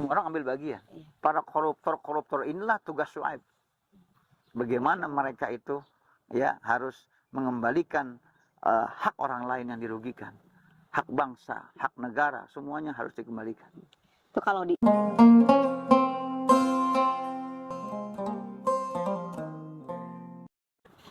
Semua orang ambil bagian. Iya. Para koruptor inilah tugas Syuaib. Bagaimana mereka itu ya harus mengembalikan hak orang lain yang dirugikan. Hak bangsa, hak negara, semuanya harus dikembalikan. Itu kalau di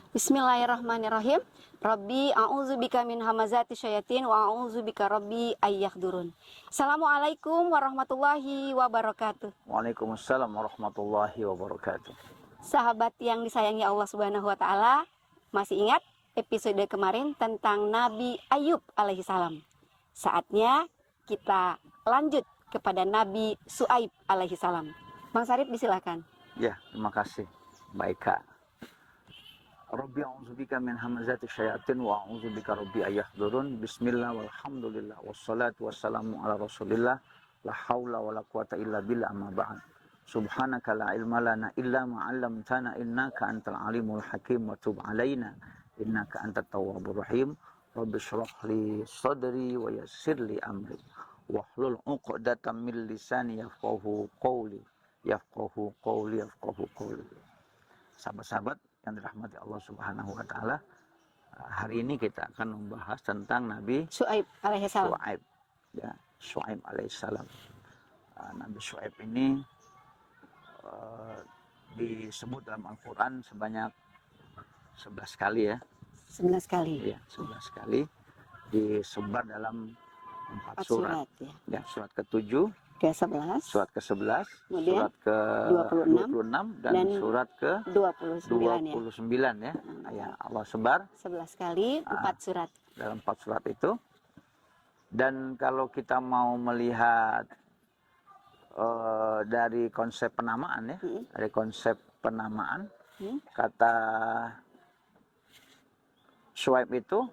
Bismillahirrahmanirrahim. Rabbi a'udzubika min hamazati syayatin wa a'udzubika rabbi ayyahdurun. Assalamualaikum warahmatullahi wabarakatuh. Waalaikumsalam warahmatullahi wabarakatuh. Sahabat yang disayangi Allah Subhanahu wa taala, masih ingat episode kemarin tentang Nabi Ayub alaihissalam? Saatnya kita lanjut kepada Nabi Syuaib alaihissalam. Bang Sarip disilakan. Ya, terima kasih. Baik, Kak. Rabbi a'udzubika min hamazati syayatin wa a'udzubika rabbi ayyahdurun. Bismillah walhamdulillah wassalatu wassalamu ala Rasulillah. La haula wala quwata illa billah, amma ba'd. Subhanaka la ilma lana illa ma 'allamtana innaka antal alimul hakim wa tub 'alaina innaka antat tawwabur rahim. Rabbi shrah li sadri wa yassir li amri wahlul 'uqdatam min lisani yafqahu qawli. Sahabat-sahabat yang dirahmati Allah Subhanahu wa taala, hari ini kita akan membahas tentang Nabi Syuaib alaihissalam. Syuaib alaihissalam. Nabi Syuaib ini disebut dalam Al-Quran sebanyak 11 kali ya. 11 kali. Ya, 11 kali disebar dalam 4 surat. Ya, surat ke-7, ke-11, surat ke-11, kemudian surat ke-26 dan surat ke-29 ya. Ya, Allah sebar 11 kali 4 surat. Dalam 4 surat itu. Dan kalau kita mau melihat dari konsep penamaan ya, dari konsep penamaan, kata Syuaib itu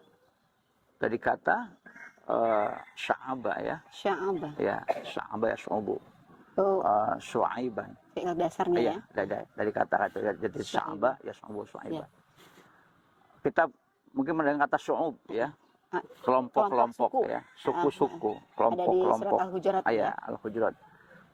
dari kata sya'aba ya. Sya'aba. Ya, sya'aba ya syu'ubu. Syu'aiban. Fi'il dasarnya ya. Dari kata-kata jadi sya'aba ya syu'ubu syu'aiban. Ya. Kita mungkin mendengar kata syu'ub ya. Kelompok-kelompok ya, suku-suku, kelompok-kelompok. Al-Hujurat ya. Al-Hujurat.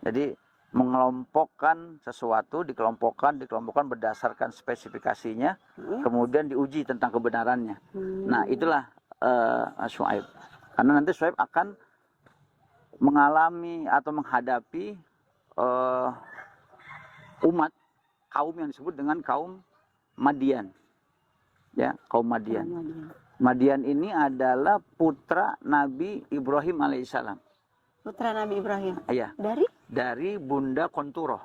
Jadi mengelompokkan sesuatu, dikelompokkan berdasarkan spesifikasinya, kemudian diuji tentang kebenarannya. Nah, itulah Syuaib. Karena nanti Syuaib akan mengalami atau menghadapi kaum yang disebut dengan kaum Madian. Ya, kaum Madian. Madian ini adalah putra Nabi Ibrahim alaihissalam. Putra Nabi Ibrahim. Iya. Dari Bunda Konturoh.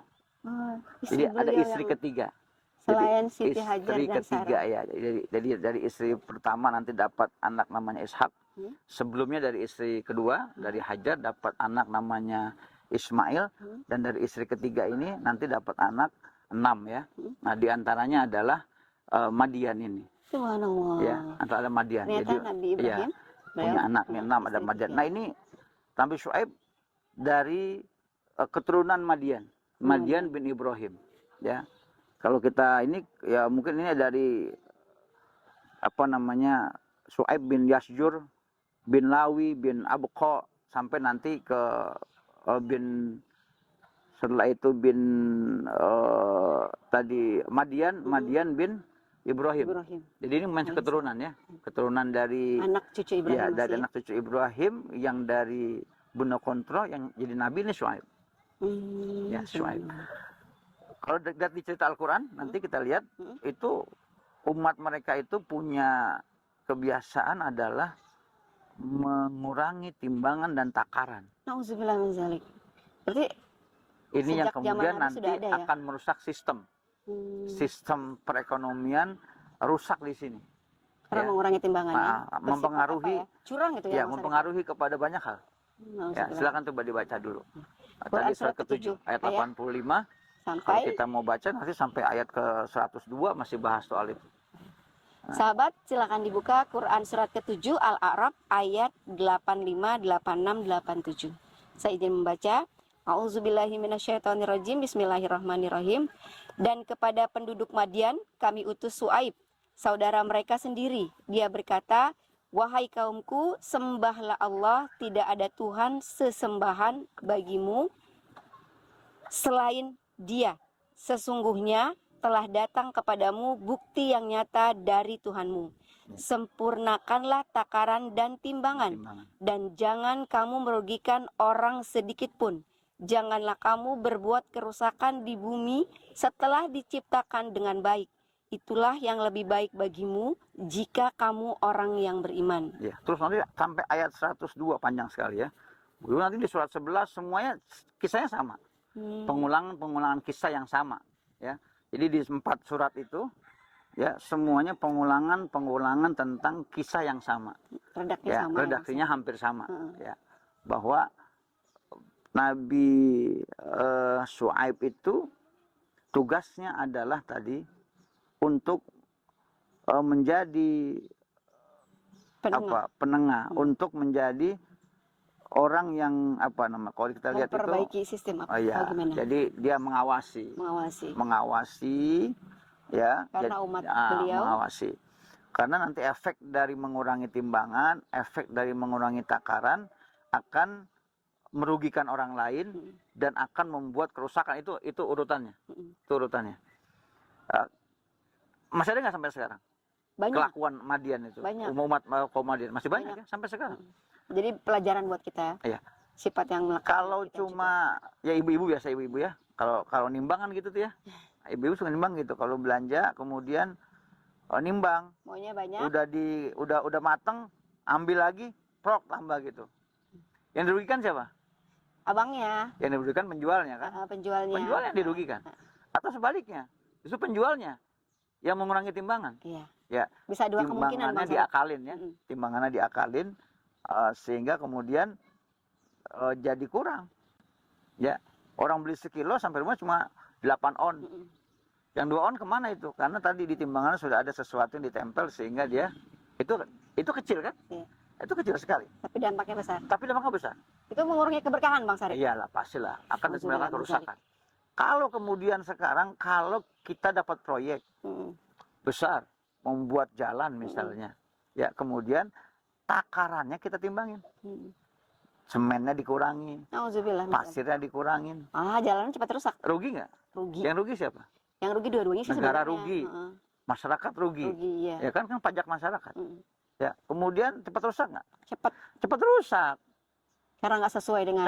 Jadi ada istri ketiga. Selain Siti Hajar istri dan ketiga Sarah. Ya. Jadi dari istri pertama nanti dapat anak namanya Ishak. Sebelumnya dari istri kedua dari Hajar dapat anak namanya Ismail. Dan dari istri ketiga ini nanti dapat anak 6 ya. Nah, diantaranya adalah Madian ini. Subhanallah. Ya, antara Madian. Ternyata Jadi Nabi Ibrahim punya anaknya 6 ada Madian. Nah, ini Nabi Syuaib dari keturunan Madian bin Ibrahim ya. Kalau kita ini ya mungkin ini dari Syuaib bin Yasjur bin Lawi bin Abqa sampai nanti ke setelah itu tadi Madian bin Ibrahim. Jadi ini masih keturunan ya, keturunan dari anak cucu Ibrahim. Ya, dari anak cucu Ibrahim yang dari Bunda Kontro yang jadi nabi ini Syuaib. Ya, Syuaib. Kalau dari cerita Al-Quran nanti kita lihat itu umat mereka itu punya kebiasaan adalah mengurangi timbangan dan takaran. Nauzubillah min zalik. Berarti ini yang kemudian nanti ya? akan merusak sistem. Sistem perekonomian rusak di sini. Karena mengurangi timbangannya. Mempengaruhi curang gitu ya. Mempengaruhi kepada banyak hal. Ya, silakan coba dibaca dulu. Tadi surat ke-7 ayat 85 sampai kalau kita mau baca nanti sampai ayat ke-102 masih bahas soal itu. Sahabat, silakan dibuka Quran surat ke-7 Al-A'raf ayat 85, 86, 87. Saya izin membaca. A'udzubillahi minasyaitonirrajim. Bismillahirrahmanirrahim. Dan kepada penduduk Madian kami utus Syuaib, saudara mereka sendiri. Dia berkata, wahai kaumku, sembahlah Allah, tidak ada Tuhan sesembahan bagimu selain Dia. Sesungguhnya telah datang kepadamu bukti yang nyata dari Tuhanmu. Sempurnakanlah takaran dan timbangan, dan jangan kamu merugikan orang sedikit pun. Janganlah kamu berbuat kerusakan di bumi setelah diciptakan dengan baik. Itulah yang lebih baik bagimu jika kamu orang yang beriman. Ya, terus nanti sampai ayat 102 panjang sekali ya. Dulu nanti di surat 11 semuanya kisahnya sama. Pengulangan kisah yang sama ya. Jadi di 4 surat itu ya semuanya pengulangan tentang kisah yang sama. Redaknya Ya, sama. redaksinya hampir sama ya. Bahwa Nabi Syuaib itu tugasnya adalah tadi untuk menjadi penengah untuk menjadi orang yang kalau kita lihat itu memperbaiki sistem bagaimana? Jadi dia mengawasi ya, karena umat beliau mengawasi. Karena nanti efek dari mengurangi timbangan, efek dari mengurangi takaran akan merugikan orang lain dan akan membuat kerusakan. Itu urutannya. Itu urutannya. Masih ada nggak sampai sekarang? Banyak. Kelakuan Madian itu. Banyak. Umat kaum Madian masih banyak ya sampai sekarang. Jadi pelajaran buat kita. Iya. Sifat yang melekat. Kalau cuma juga. Ya ibu-ibu biasa ibu-ibu ya. Kalau nimbang kan gitu tuh ya. Ibu-ibu suka nimbang gitu. Kalau belanja kemudian nimbang. Maunya banyak. Udah mateng, ambil lagi, prok tambah gitu. Yang dirugikan siapa? Abangnya. Yang dirugikan penjualnya kan? Penjualnya. Penjualnya yang dirugikan. Atau sebaliknya, justru penjualnya yang mengurangi timbangan. Iya. Ya. Bisa dua kemungkinan. Timbangannya diakalin ya. Timbangannya diakalin sehingga kemudian jadi kurang. Ya. Orang beli sekilo sampai rumah cuma 8 on. Yang 2 on kemana itu? Karena tadi di timbangannya sudah ada sesuatu yang ditempel sehingga dia itu kecil kan? Iya. Itu kecil sekali. Tapi dampaknya besar. Itu mengurangi keberkahan Bang Sarip. Iyalah, pastilah. Akan disebabkan kerusakan. Kalau kemudian sekarang kalau kita dapat proyek besar, membuat jalan misalnya, ya kemudian takarannya kita timbangin. Semennya dikurangi, pasirnya dikurangin. Jalan cepat rusak. Rugi nggak? Rugi. Yang rugi siapa? Yang rugi dua-duanya sih negara sebenarnya. rugi, masyarakat rugi. Iya. Ya kan pajak masyarakat. Ya, kemudian cepat rusak nggak? Cepat rusak. Karena nggak sesuai dengan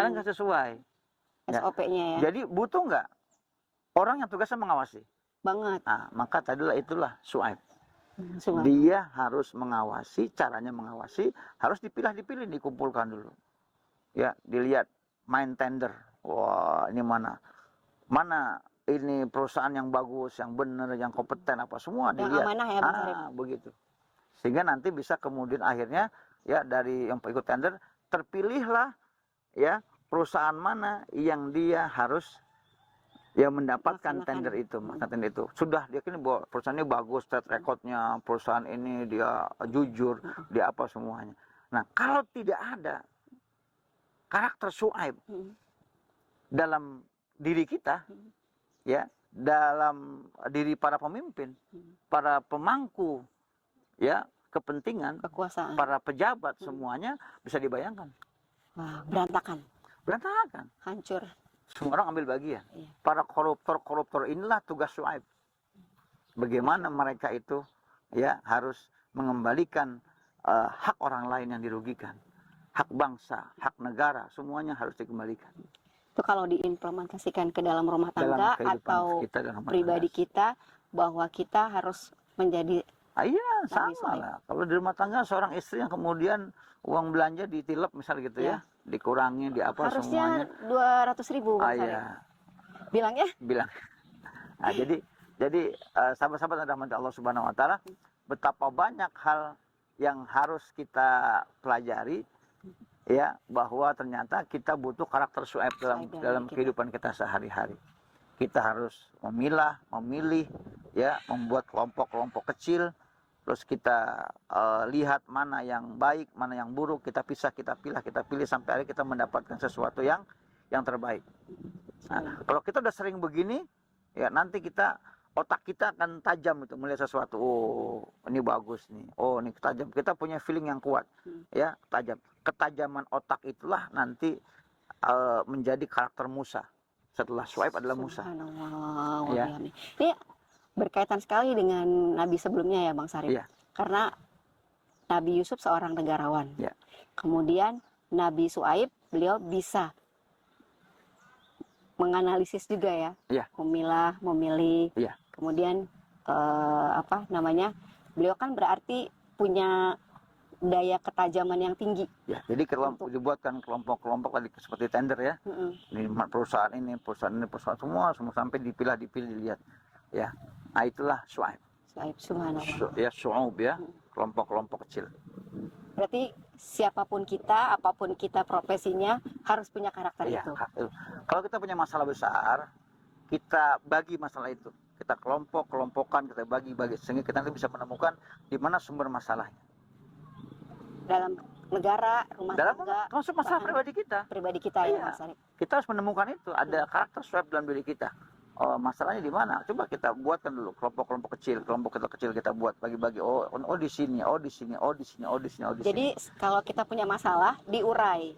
SOP-nya ya. Jadi butuh nggak orang yang tugasnya mengawasi? Banget. Nah, maka itulah Syuaib. Dia harus mengawasi, caranya mengawasi harus dipilah-dipilih, dikumpulkan dulu. Ya, dilihat main tender. Wah, ini mana ini perusahaan yang bagus, yang benar, yang kompeten apa semua yang dilihat. Amanah ya, Bang Sarip. Begitu. Sehingga nanti bisa kemudian akhirnya ya dari yang ikut tender terpilihlah ya perusahaan mana yang dia harus mendapatkan tender itu, sudah dia kini bahwa perusahaan ini bagus, track recordnya, perusahaan ini dia jujur, dia apa semuanya. Nah, kalau tidak ada karakter Syuaib dalam diri kita, ya, dalam diri para pemimpin, para pemangku, ya, kepentingan, kekuasaan, para pejabat semuanya bisa dibayangkan. Wah, berantakan, hancur. Semua orang ambil bagian. Iya. Para koruptor inilah tugas Syuaib. Bagaimana mereka itu ya harus mengembalikan hak orang lain yang dirugikan, hak bangsa, hak negara, semuanya harus dikembalikan. Itu kalau diimplementasikan ke dalam rumah tangga atau pribadi kita, bahwa kita harus menjadi sama lah. Kalau di rumah tangga seorang istri yang kemudian uang belanja ditilep misal gitu ya, dikurangi di apa harusnya semuanya. 200.000 Bilang. Nah, jadi sahabat-sahabat yang dirahmati Allah Subhanahu Wa Taala, betapa banyak hal yang harus kita pelajari, ya, bahwa ternyata kita butuh karakter Syuaib dalam kehidupan kita sehari-hari. Kita harus memilih, ya, membuat kelompok-kelompok kecil. Terus kita lihat mana yang baik, mana yang buruk, kita pisah, kita pilih sampai akhirnya kita mendapatkan sesuatu yang terbaik. Nah, kalau kita udah sering begini, ya nanti otak kita akan tajam itu melihat sesuatu. Oh, ini bagus nih. Oh, ini tajam. Kita punya feeling yang kuat, ya, tajam. Ketajaman otak itulah nanti menjadi karakter Musa. setelah Syuaib adalah Musa. Subhanallah. Ya. Ini berkaitan sekali dengan nabi sebelumnya ya Bang Sarip. Iya. Karena Nabi Yusuf seorang negarawan. Ya. Kemudian Nabi Syuaib beliau bisa menganalisis juga ya. Iya. Memilah, memilih. Iya. Kemudian beliau kan berarti punya daya ketajaman yang tinggi. Ya, jadi dibuatkan kelompok-kelompok tadi seperti tender ya. Ini perusahaan ini, perusahaan semua sampai dipilih dilihat. Ya. Nah, itulah Syuaib. Syuaib, subhanallah. Ya, Syuaib ya, kelompok-kelompok kecil. Berarti siapapun kita, apapun kita profesinya harus punya karakter Ya, itu. kalau kita punya masalah besar, kita bagi masalah itu. Kita kelompok-kelompokan, kita bagi sehingga kita nanti bisa menemukan di mana sumber masalahnya. Dalam negara, rumah tangga, termasuk masalah pribadi kita ya Iya. Mas Arif. Kita harus menemukan itu, ada karakter Syuaib dalam diri kita. Oh, masalahnya di mana? Coba kita buatkan dulu kelompok-kelompok kecil, kita buat bagi-bagi. Oh di sini, oh di sini, oh di sini, oh di sini, oh di sini. Jadi kalau kita punya masalah, diurai,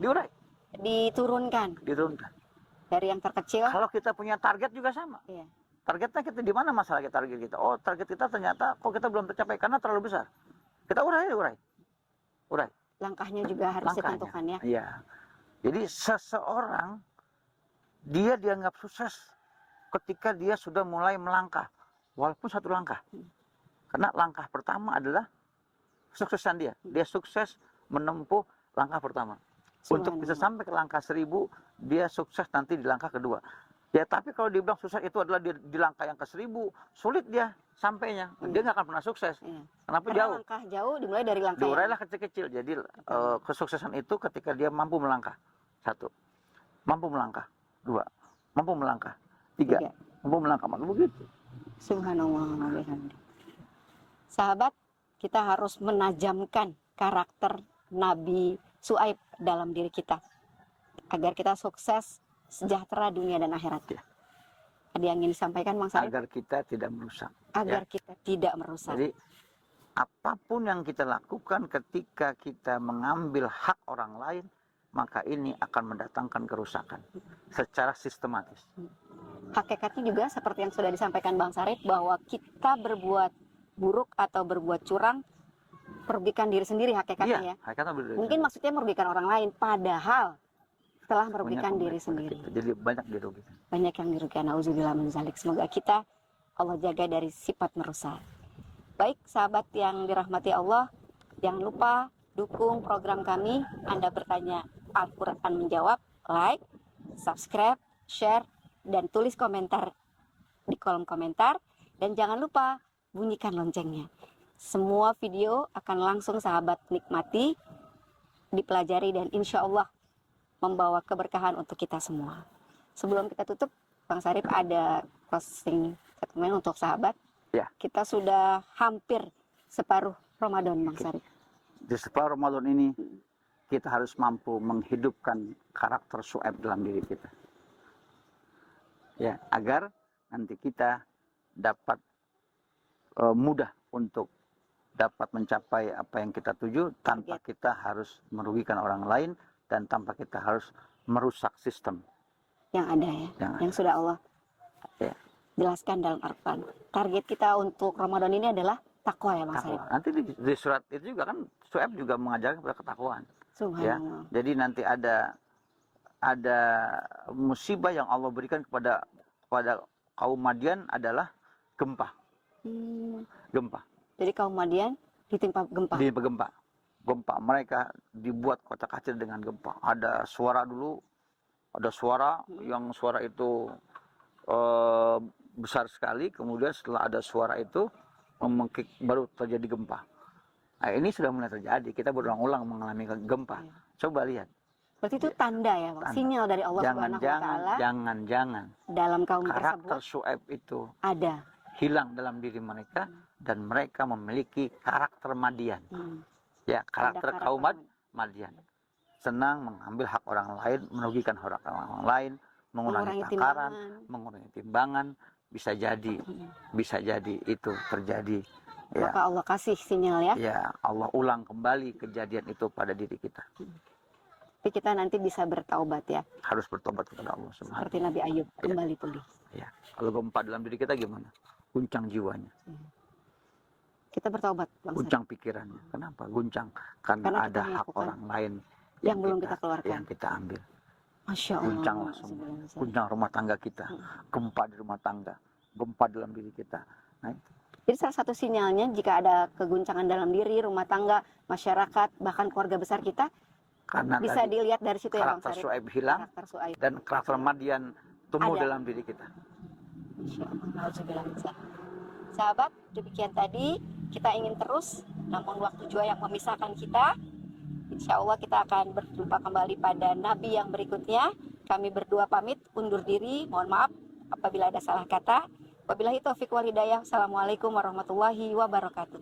diturunkan dari yang terkecil. Kalau kita punya target juga sama. Iya. Targetnya kita di mana masalah target kita? Oh, target kita ternyata kok kita belum tercapai karena terlalu besar. Kita urai. Langkahnya juga harus ditentukan ya. Iya. Jadi seseorang dia dianggap sukses ketika dia sudah mulai melangkah, walaupun satu langkah. Karena langkah pertama adalah suksesan dia. Dia sukses menempuh langkah pertama. Untuk bisa sampai ke langkah 1000, dia sukses nanti di langkah kedua. Ya, tapi kalau dibilang sukses itu adalah di langkah yang ke-1000, sulit dia sampainya. Dia nggak akan pernah sukses. Kenapa? Karena jauh? Langkah jauh dimulai dari langkah. Diurailah kecil-kecil. Jadi kesuksesan itu ketika dia mampu melangkah. 1, mampu melangkah. 2, mampu melangkah. 3, mampu melangkah. Maka begitu. Subhanallah. Sahabat, kita harus menajamkan karakter Nabi Syuaib dalam diri kita agar kita sukses, sejahtera dunia dan akhirat. Ada yang ingin disampaikan Bang Sarip? Agar kita tidak merusak. Kita tidak merusak. Jadi apapun yang kita lakukan ketika kita mengambil hak orang lain, maka ini akan mendatangkan kerusakan secara sistematis. Hakikatnya juga seperti yang sudah disampaikan Bang Sarip, bahwa kita berbuat buruk atau berbuat curang merugikan diri sendiri hakikatnya ya. Mungkin maksudnya merugikan orang lain, padahal telah merugikan diri sendiri. Jadi banyak dirugikan. Banyak yang dirugikan. Nauzubillah min dzalik. Semoga kita Allah jaga dari sifat merusak. Baik sahabat yang dirahmati Allah, jangan lupa dukung program kami. Anda bertanya, Al-Quran menjawab. Like, subscribe, share, dan tulis komentar di kolom komentar. Dan jangan lupa bunyikan loncengnya. Semua video akan langsung sahabat nikmati, dipelajari, dan insya Allah membawa keberkahan untuk kita semua. Sebelum kita tutup, Bang Sarip ada closing statement untuk sahabat. Ya. Kita sudah hampir separuh Ramadan, Bang Sarip. Di separuh Ramadan ini kita harus mampu menghidupkan karakter Syuaib dalam diri kita. Ya, agar nanti kita dapat mudah untuk dapat mencapai apa yang kita tuju tanpa kita harus merugikan orang lain dan tanpa kita harus merusak sistem yang ada ya, yang sudah Allah jelaskan dalam Al-Quran. Target kita untuk Ramadan ini adalah takwa ya Bang Sarip. Nanti di surat itu juga kan Syuaib juga mengajarkan kepada ketakwaan. Ya, jadi nanti ada musibah yang Allah berikan kepada kaum Madian adalah gempa. Gempa. Jadi kaum Madian ditimpa gempa. Gempa, mereka dibuat kota kecil dengan gempa. Ada suara dulu, yang suara itu besar sekali. Kemudian setelah ada suara itu memengkik, baru terjadi gempa. Nah, ini sudah mulai terjadi. Kita berulang-ulang mengalami gempa. Coba lihat. Berarti itu tanda ya, Bang? Sinyal dari Allah Subhanahu wa Ta'ala. Jangan dalam kaum karakter Syuaib itu ada, hilang dalam diri mereka, dan mereka memiliki karakter Madian. Ya, karakter kaum Madian. Senang mengambil hak orang lain, merugikan hak orang lain, mengurangi takaran, mengurangi timbangan. Bisa jadi itu terjadi. Ya. Maka Allah kasih sinyal ya. Ya, Allah ulang kembali kejadian itu pada diri kita. Tapi kita nanti bisa bertaubat ya, Harus bertobat kepada Allah Subhanahu. seperti Nabi Ayub Iya. kembali pulih. Ya. Kalau gempa dalam diri kita gimana? Guncang jiwanya, Kita bertaubat, Bang Ustaz, guncang pikirannya. Kenapa? Guncang karena Karena kita ada hak melakukan orang lain yang belum kita keluarkan. yang kita ambil. Masya Allah. Guncang langsung. Subhanallah, Ustaz. Guncang rumah tangga kita, gempa di rumah tangga, gempa dalam diri kita. Nah, Jadi salah satu sinyalnya jika ada keguncangan dalam diri, rumah tangga, masyarakat, bahkan keluarga besar kita, karena bisa tadi dilihat dari situ ya Bang karakter Sarip. Su'aib hilang Karakter Su'aib. dan karakter Madian tumbuh Ada. dalam diri kita. Masya Allah. Alhamdulillah, Ustaz. Sahabat, demikian tadi kita ingin terus, namun waktu juga yang memisahkan kita. Insya Allah kita akan berjumpa kembali pada Nabi yang berikutnya. Kami berdua pamit, undur diri. Mohon maaf apabila ada salah kata. Wabillahi taufiq wal hidayah. Assalamualaikum warahmatullahi wabarakatuh.